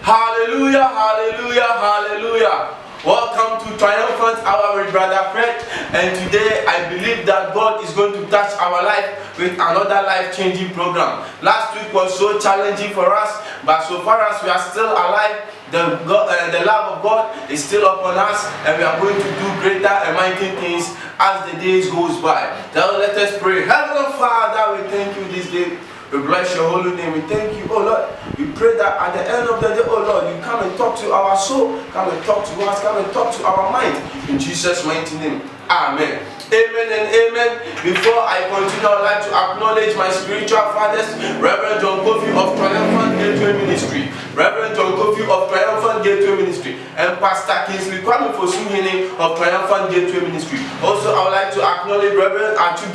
Hallelujah, hallelujah, hallelujah. Welcome to Triumphant Hour with Brother Fred. And today I believe that God is going to touch our life with another life-changing program. Last week was so challenging for us, but so far as we are still alive, the love of God is still upon us, and we are going to do greater and mighty things as the days goes by. Now let us pray. Heavenly Father, we thank you this day. We bless your holy name. We thank you, oh Lord. We pray that at the end of the day, oh Lord, you come and talk to our soul, come and talk to us, come and talk to our mind. In Jesus' mighty name, amen. Amen and amen. Before I continue, I'd like to acknowledge my spiritual fathers, Reverend John Kofi of Triumphant Gateway Ministry, Reverend John Kofi of Triumphant Gateway Ministry, and Pastor Kingsley Kwame Fosuhene of Triumphant Gateway Ministry. Also, I would like to acknowledge Reverend Atu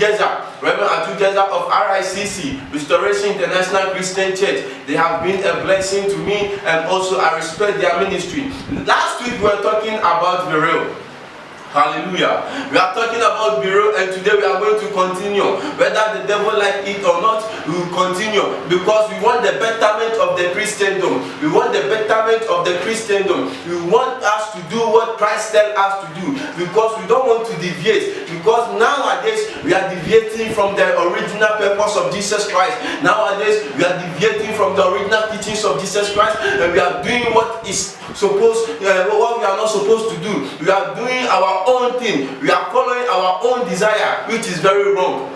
Geza of RICC, Restoration International Christian Church. They have been a blessing to me, and also I respect their ministry. Last week we were talking about the real. Hallelujah. We are talking about Bureau, and today we are going to continue. Whether the devil like it or not, we will continue because we want the betterment of the Christendom. We want the betterment of the Christendom. We want us to do what Christ tells us to do because we don't want to deviate. Because nowadays we are deviating from the original purpose of Jesus Christ. Nowadays we are deviating from the original teachings of Jesus Christ, and we are doing what is what we are not supposed to do. We are doing our own thing. We are following our own desire, which is very wrong.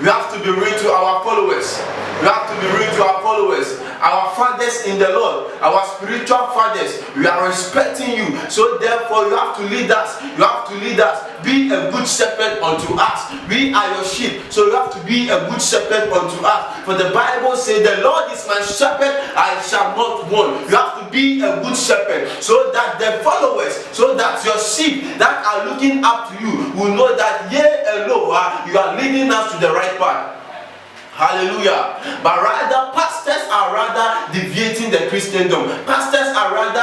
We have to be real to our followers. We have to be real to our followers. Our fathers in the Lord, our spiritual fathers, we are respecting you. So therefore you have to lead us. You have to lead us. Be a good shepherd unto us. We are your sheep. So you have to be a good shepherd unto us. For the Bible says, the Lord is my shepherd, I shall not want. You have to be a good shepherd so that the followers, so that your sheep that are looking up to you will know that yea alone you are leading us to the right path. Hallelujah. But rather, pastors are rather deviating the Christendom. Pastors are rather,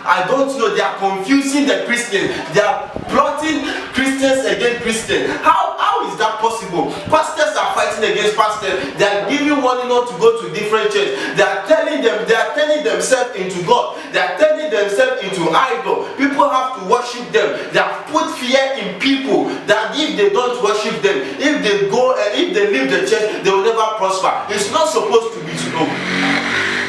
I don't know, they are confusing the Christians. They are plotting Christians against Christians. How is that possible? Pastors are fighting against pastors. They are giving warning not to go to different churches. They are turning themselves into God. They are turning themselves into idol. People have to worship them. They have put fear in people that if they don't worship them, if they go and if they leave the church, they will never prosper. It's not supposed to be so.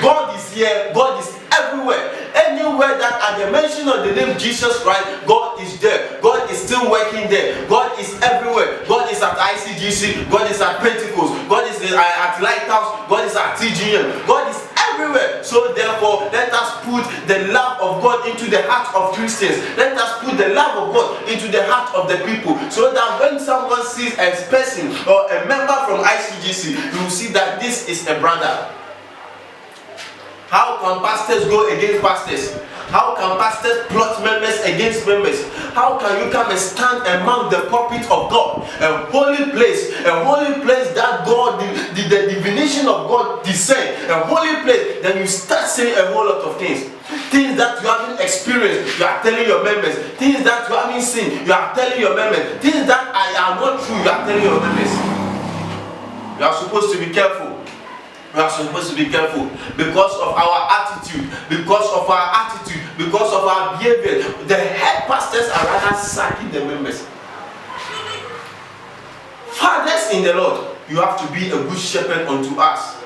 God is here. God is everywhere. Anywhere that at the mention of the name Jesus Christ, God is there. God is still working there. God is everywhere. God is at ICGC. God is at Pentecost. God is at Lighthouse. God is at TGM. God is everywhere. So therefore, let us put the love of God into the heart of Christians. Let us put the love of God into the heart of the people, so that when someone sees a person or a member from ICGC, you will see that this is a brother. How can pastors go against pastors? How can pastors plot members against members? How can you come and stand among the pulpit of God, a holy place that God, the divination of God descend, a holy place? Then you start saying a whole lot of things. Things that you haven't experienced, you are telling your members. Things that you haven't seen, you are telling your members. Things that are not true, you are telling your members. You are supposed to be careful. We are supposed to be careful because of our attitude, because of our behavior. The head pastors are rather sacking the members. Fathers in the Lord, you have to be a good shepherd unto us.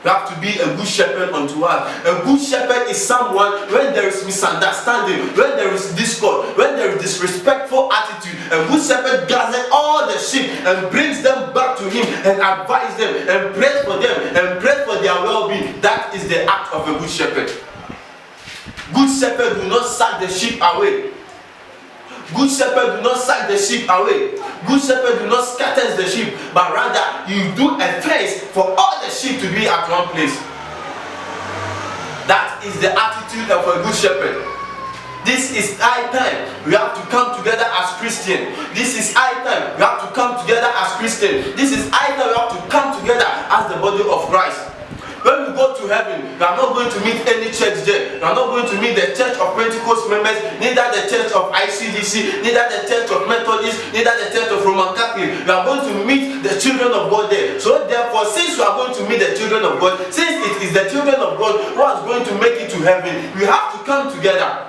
You have to be a good shepherd unto us. A good shepherd is someone when there is misunderstanding, when there is discord, when there is disrespectful attitude. A good shepherd gathers all the sheep and brings them back to him and advises them and prays for them and prays for their well-being. That is the act of a good shepherd. Good shepherd do not sack the sheep away. Good shepherd do not sack the sheep away. Good shepherd do not scatter the sheep, but rather you do a place for all the sheep to be at one place. That is the attitude of a good shepherd. This is high time. We have to come together as Christians. This is high time. We have to come together as Christians. This is high time. We have to come together as the body of Christ. When we go to heaven, we are not going to meet any church there. We are not going to meet the Church of Pentecost members, neither the Church of ICDC, neither the Church of Methodist, neither the Church of Roman Catholic. We are going to meet the children of God there. So therefore, since we are going to meet the children of God, since it is the children of God who are going to make it to heaven. We have to come together.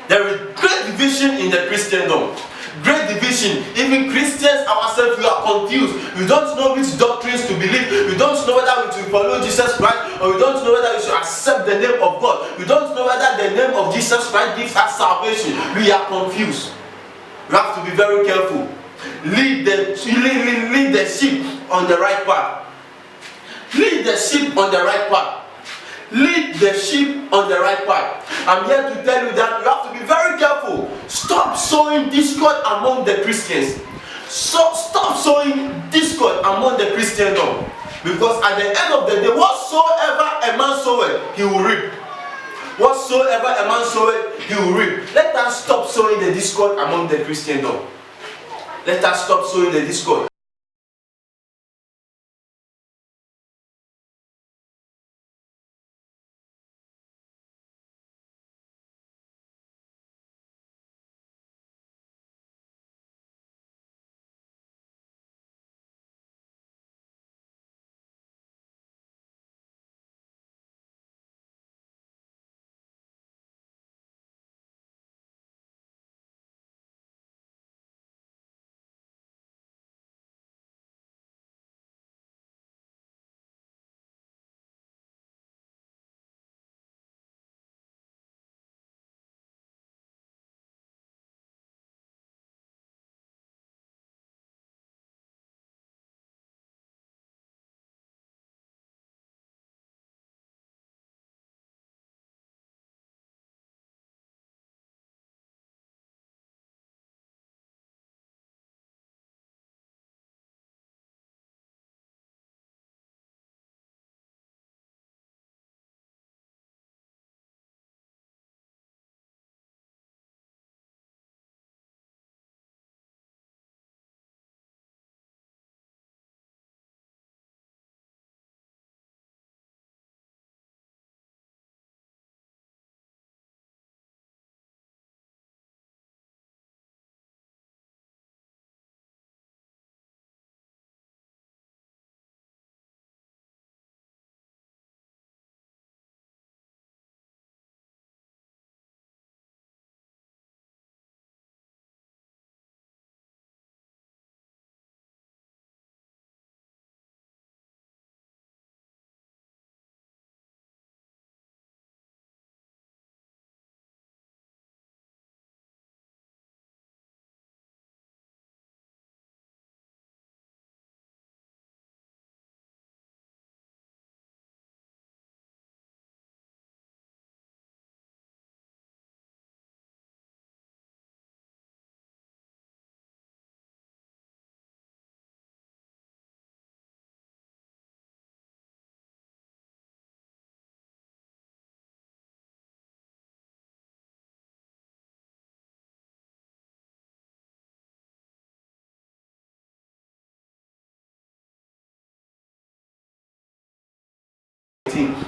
There is great division in the Christendom. Great division. Even Christians ourselves, we are confused. We don't know which doctrines to believe. We don't know whether we should follow Jesus Christ, or we don't know whether we should accept the name of God. We don't know whether the name of Jesus Christ gives us salvation. We are confused. We have to be very careful. Lead the sheep on the right path. Lead the sheep on the right path. Lead the sheep on the right path. I'm here to tell you that you have to be very careful. Stop sowing discord among the Christians. So stop sowing discord among the Christendom. Because at the end of the day, whatsoever a man soweth, he will reap. Whatsoever a man soweth, he will reap. Let us stop sowing the discord among the Christendom. Let us stop sowing the discord.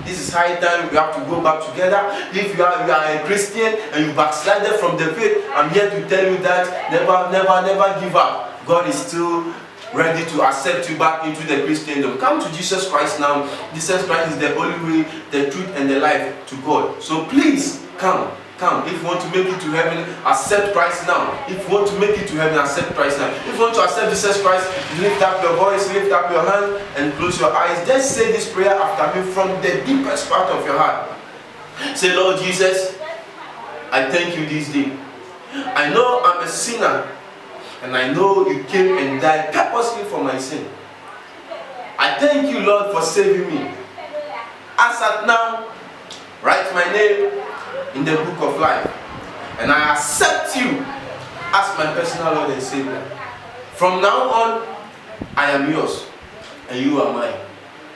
This is high time we have to go back together. If you are a Christian and you backslided from the faith, I'm here to tell you that never give up. God is still ready to accept you back into the Christendom. Come to Jesus Christ now. Jesus Christ is the only way, the truth, and the life to God. So please come. If you want to make it to heaven, accept Christ now. If you want to make it to heaven, accept Christ now. If you want to accept Jesus Christ, lift up your voice, lift up your hand, and close your eyes. Just say this prayer after me from the deepest part of your heart. Say, Lord Jesus, I thank you this day. I know I'm a sinner, and I know you came and died purposely for my sin. I thank you, Lord, for saving me. As at now, write my name in the book of life, and I accept you as my personal Lord and Savior. From now on, I am yours and you are mine.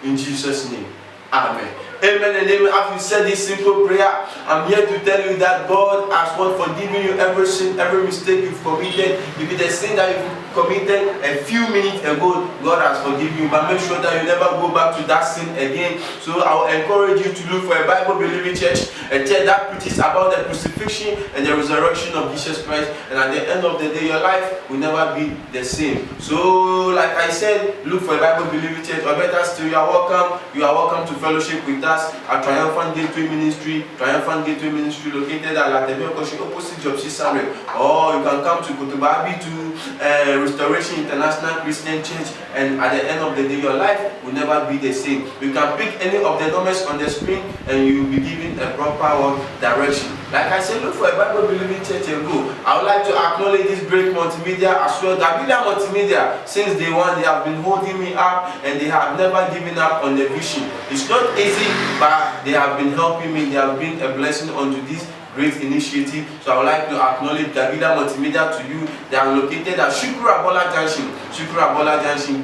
In Jesus' name, amen. Amen and amen. After you said this simple prayer, I'm here to tell you that God has forgiven you every sin, every mistake you've committed. If it is sin that you've committed a few minutes ago, God has forgiven you, but make sure that you never go back to that sin again. So I will encourage you to look for a Bible-believing church, a church that preaches about the crucifixion and the resurrection of Jesus Christ, and at the end of the day, your life will never be the same. So, like I said, look for a Bible-believing church, or better still, you are welcome to fellowship with us at Triumphant Gateway Ministry located at Latebe Okoshi, opposite Job Sisare. Or you can come to Kotobabi to Restoration International Christian Church, and at the end of the day, your life will never be the same. You can pick any of the numbers on the screen and you will be given a proper direction. Like I said, look for a Bible-believing church and go. I would like to acknowledge this great multimedia as well. Gabilia Multimedia, since day one, they have been holding me up and they have never given up on the vision. It's not easy, but they have been helping me. They have been a blessing unto this great initiative. So I would like to acknowledge Gavida Multimedia to you. They are located at Shukuru Abola Junction.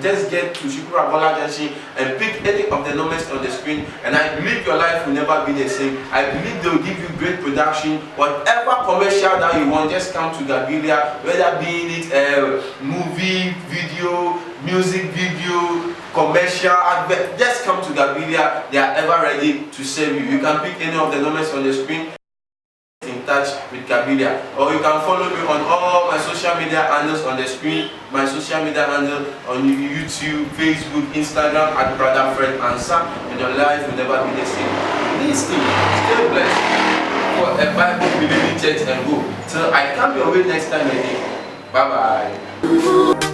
Just get to Shukuru Abola Junction and pick any of the numbers on the screen, and I believe your life will never be the same. I believe they will give you great production. Whatever commercial that you want, just come to Gavilia, whether be it movie, video, music video, commercial advert, just come to Gavilia. They are ever ready to serve you. You can pick any of the numbers on the screen, in touch with Gavilia, or you can follow me on all my social media handles on the screen. My social media handle on YouTube, Facebook, Instagram at Brother Fred Ansah, and your life will never be the same. Listen, stay blessed for a Bible-believing church and go. So I come your way next time again. Bye bye.